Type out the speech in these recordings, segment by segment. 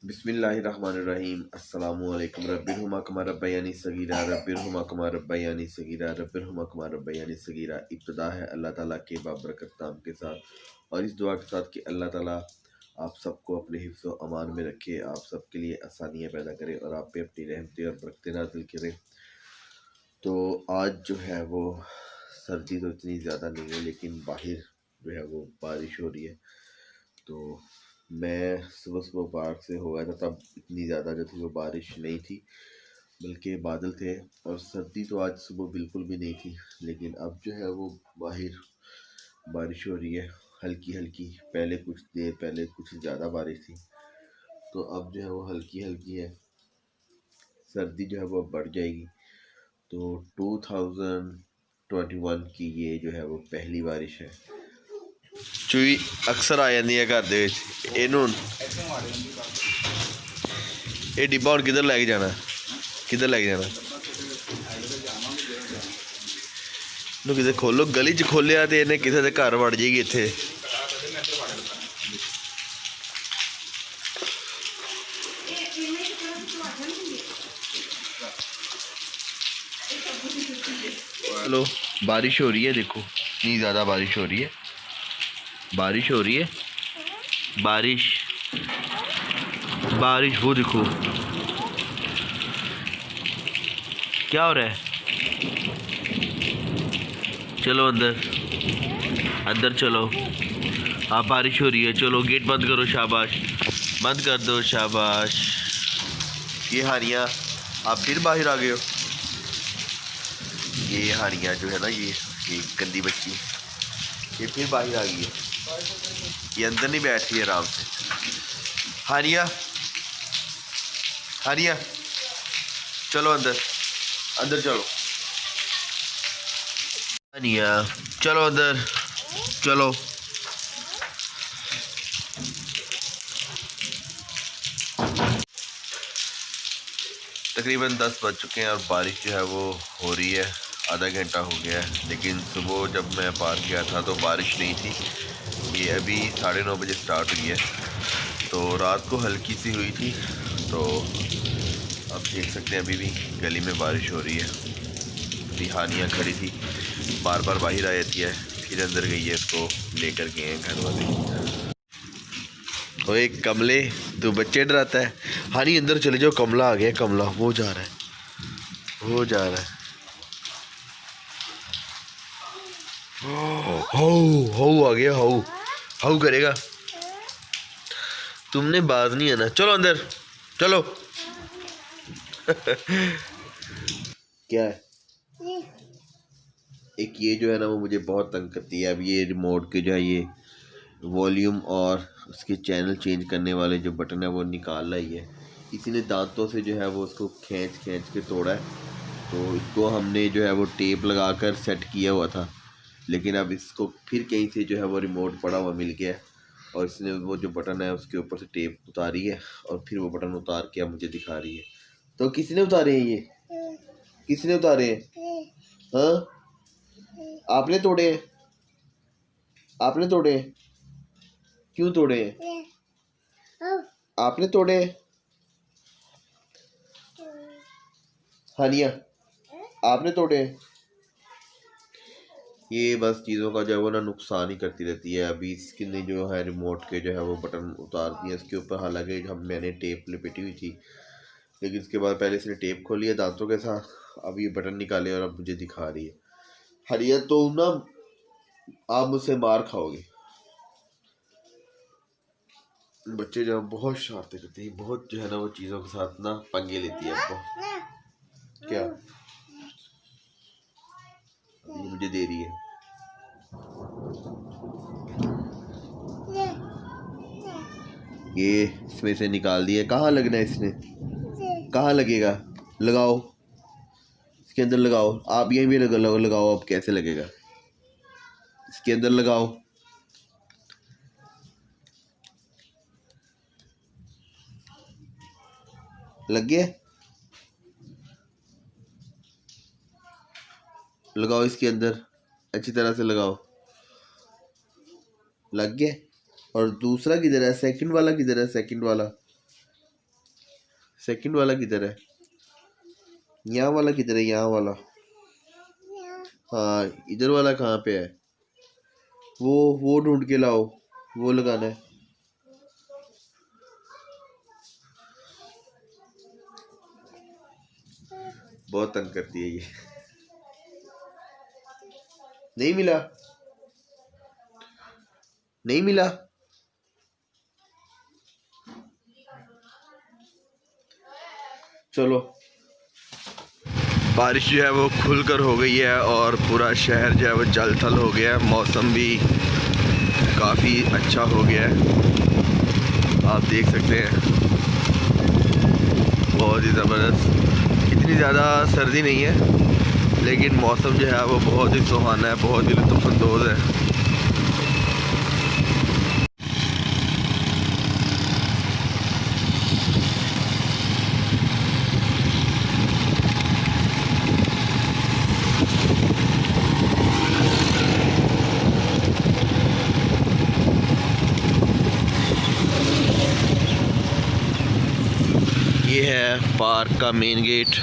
बिस्मिल्लाहिर्रहमानिर्रहीम अस्सलामुअलैकुम रब्बिरहुमा कमा रब्बयानी सगीरा रब्बिरहुमा कमा रब्बयानी सगीरा रब्बिरहुमा कमा रब्बयानी सगीरा। इब्तिदा है अल्लाह ताला के बाबरकत नाम के साथ और इस दुआ के साथ कि अल्लाह ताला आप सबको अपने हिफ्ज़ व अमान में रखे, आप सबके लिए आसानियाँ पैदा करे और आप पे अपनी रहमतें और बरकतें नाज़िल करे। तो आज जो है वो सर्दी तो इतनी ज़्यादा नहीं है, लेकिन बाहर जो है वो बारिश हो रही है। तो मैं सुबह सुबह पार्क से हो गया था, तब इतनी ज़्यादा जो थी वो बारिश नहीं थी, बल्कि बादल थे और सर्दी तो आज सुबह बिल्कुल भी नहीं थी। लेकिन अब जो है वो बाहर बारिश हो रही है हल्की हल्की। पहले कुछ देर पहले कुछ ज़्यादा बारिश थी, तो अब जो है वो हल्की हल्की है। सर्दी जो है वो बढ़ जाएगी। तो 2021 की ये जो है वो पहली बारिश है। चूई अक्सर आ जाती है घर दे विच। इहनूं ये डिब्बा हुण किधर लैके जाना, किधर लैके जाना? इहनूं किते खोलो, गली च खोलिया तो इन्हें किसी के घर वड़ जाएगी। इत्थे चलो, बारिश हो रही है, देखो इतनी ज़्यादा बारिश हो रही है, बारिश हो रही है, बारिश बारिश। वो देखो क्या हो रहा है। चलो अंदर, अंदर चलो। हाँ बारिश हो रही है, चलो गेट बंद करो, शाबाश, बंद कर दो, शाबाश। ये हानिया आप फिर बाहर आ गए हो। ये हानिया जो है ना, ये गंदी बच्ची, ये फिर बाहर आ गई है। ये अंदर नहीं बैठ रही है आराम से। हानिया, हानिया चलो अंदर, अंदर चलो। हानिया चलो अंदर, चलो। तकरीबन 10 बज चुके हैं और बारिश जो है वो हो रही है। आधा घंटा हो गया है, लेकिन सुबह जब मैं पार्क गया था तो बारिश नहीं थी। ये अभी 9:30 बजे स्टार्ट हुई है। तो रात को हल्की सी हुई थी। तो अब देख सकते हैं अभी भी गली में बारिश हो रही है। अभी हानिया खड़ी थी, बार बार बाहर आ जाती है, फिर अंदर गई है, इसको लेकर गए हैं घर वाले। तो एक कमले, तो बच्चे डराता है। हानी अंदर चले जाओ, कमला आ गया, कमला वो जा रहा है, वो जा रहा है। हाउ हाउ आ गया, हाउ हाउ करेगा। तुमने बाज नहीं आना, चलो अंदर चलो। क्या है? एक ये जो है ना वो मुझे बहुत तंग करती है। अब ये रिमोट के जो है ये वॉल्यूम और उसके चैनल चेंज करने वाले जो बटन है वो निकाल रही है। इसी ने दांतों से जो है वो उसको खींच खींच के तोड़ा है। तो इसको हमने जो है वो टेप लगा कर सेट किया हुआ था, लेकिन अब इसको फिर कहीं से जो है वो रिमोट पड़ा हुआ मिल गया है और इसने वो जो बटन है उसके ऊपर से टेप उतारी है और फिर वो बटन उतार के अब मुझे दिखा रही है। तो किसने उतारे हैं ये? किसने उतारे हैं? हाँ आपने तोड़े हैं? आपने तोड़े हैं? क्यों तोड़े हैं? आपने तोड़े हैं? हानिया आपने तोड़े हैं? ये बस चीज़ों का जो है वो ना नुकसान ही करती रहती है। अभी इसने जो है रिमोट के जो है वो बटन उतार दिए इसके ऊपर, हालांकि मैंने टेप लिपेटी हुई थी, लेकिन इसके बाद पहले इसने टेप खोली है दांतों के साथ, अब ये बटन निकाले और अब मुझे दिखा रही है। हरिया तो ना आप मुझसे मार खाओगे। बच्चे जो बहुत शरारतें करते हैं, बहुत जो है ना वो चीज़ों के साथ ना पंगे लेती है। क्या ये मुझे दे रही है? ये इसमें से निकाल दिया। कहाँ लगना है इसने? कहाँ लगेगा? लगाओ इसके अंदर, लगाओ आप यहीं भी लगाओ। अब कैसे लगेगा? इसके अंदर लगाओ। लग गया? लगाओ इसके अंदर, अच्छी तरह से लगाओ। लग गया? और दूसरा किधर है? सेकंड वाला किधर है? सेकंड वाला सेकंड वाला किधर है? यहाँ वाला किधर है? यहाँ वाला, हाँ इधर वाला कहाँ पे है? वो ढूंढ के लाओ, वो लगाना है। बहुत तंग करती है ये। नहीं मिला, नहीं मिला। चलो, बारिश जो है वो खुलकर हो गई है और पूरा शहर जो है वो जल थल हो गया है। मौसम भी काफ़ी अच्छा हो गया है, आप देख सकते हैं, बहुत ही ज़बरदस्त। इतनी ज़्यादा सर्दी नहीं है लेकिन मौसम जो है वो बहुत ही सुहाना है, बहुत ही लुत्फ़अंदोज़ है। ये है पार्क का मेन गेट।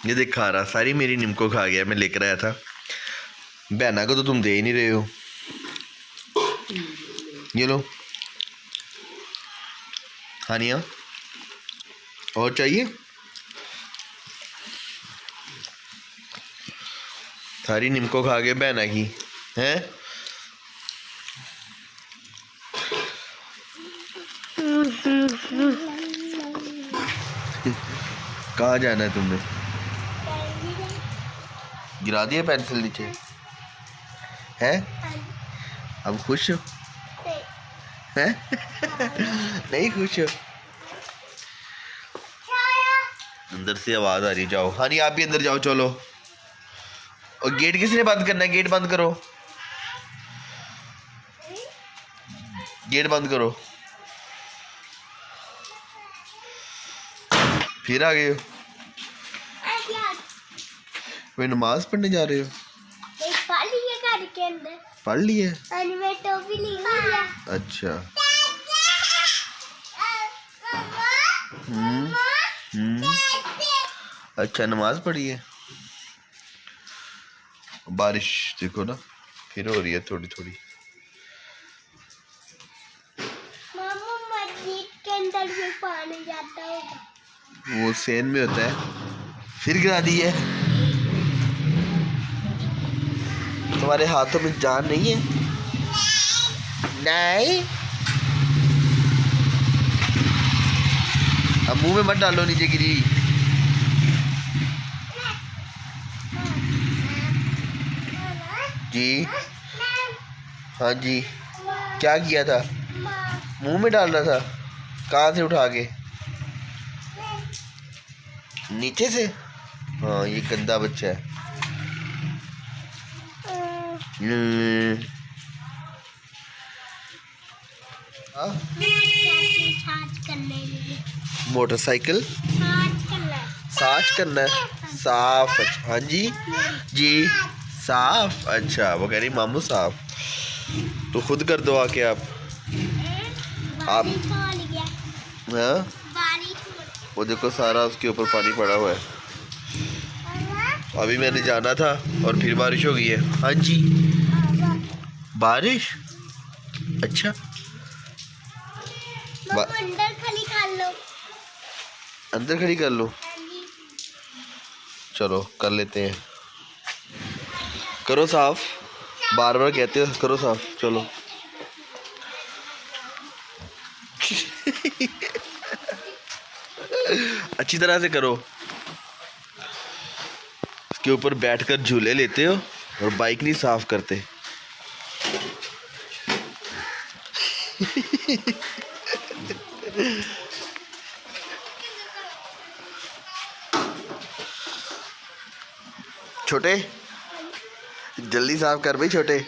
ये देख खा रहा, सारी मेरी नीम को खा गया। मैं लेकर आया था, बहना को तो तुम दे ही नहीं रहे हो। ये लो हानिया, और चाहिए? सारी नीम को खा गए बहना की हैं। कहाँ जाना है तुमने? गिरा दिया पेंसिल नीचे है? अब खुश हो? हैं? नहीं खुश हो? अंदर से आवाज आ रही, जाओ हानी आप भी अंदर जाओ, चलो। और गेट किसने बंद करना है? गेट बंद करो, गेट बंद करो। फिर आ गए हो? कोई नमाज पढ़ने जा रहे हो? पढ़ लिया घर के अंदर, पढ़ लिया। टोपी ली हुई है। अच्छा अच्छा, नमाज पढ़ी है। बारिश देखो ना फिर हो रही है थोड़ी थोड़ी। मामा मस्जिद के अंदर भी पानी जाता होगा, वो सेन में होता है। फिर गिरा दी है। तुम्हारे हाथों में जान नहीं है? नहीं, अब मुंह में मत डालो, नीचे गिरी। जी हाँ जी, क्या किया था? मुंह में डाल रहा था? कहाँ से उठा के? नीचे से? हाँ ये गंदा बच्चा है। मोटरसाइकिल साफ करना है, साफ। अच्छा हाँ जी जी साफ। अच्छा वो कह रही मामू साफ, तो खुद कर दो आके आप। हाँ वो देखो सारा उसके ऊपर पानी पड़ा हुआ है। अभी मैंने जाना था और फिर बारिश हो गई है। हाँ जी बारिश, अच्छा अंदर खड़ी कर लो, अंदर खड़ी कर लो। चलो कर लेते हैं, करो साफ, बार बार कहते हो करो साफ, चलो। अच्छी तरह से करो। इसके ऊपर बैठकर झूले लेते हो और बाइक नहीं साफ करते। छोटे जल्दी साफ कर भाई छोटे।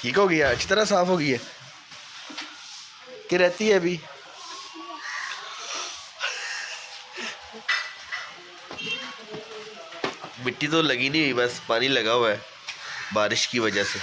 ठीक हो गया, अच्छी तरह साफ हो गई है कि रहती है अभी? मिट्टी तो लगी नहीं हुई, बस पानी लगा हुआ है बारिश की वजह से।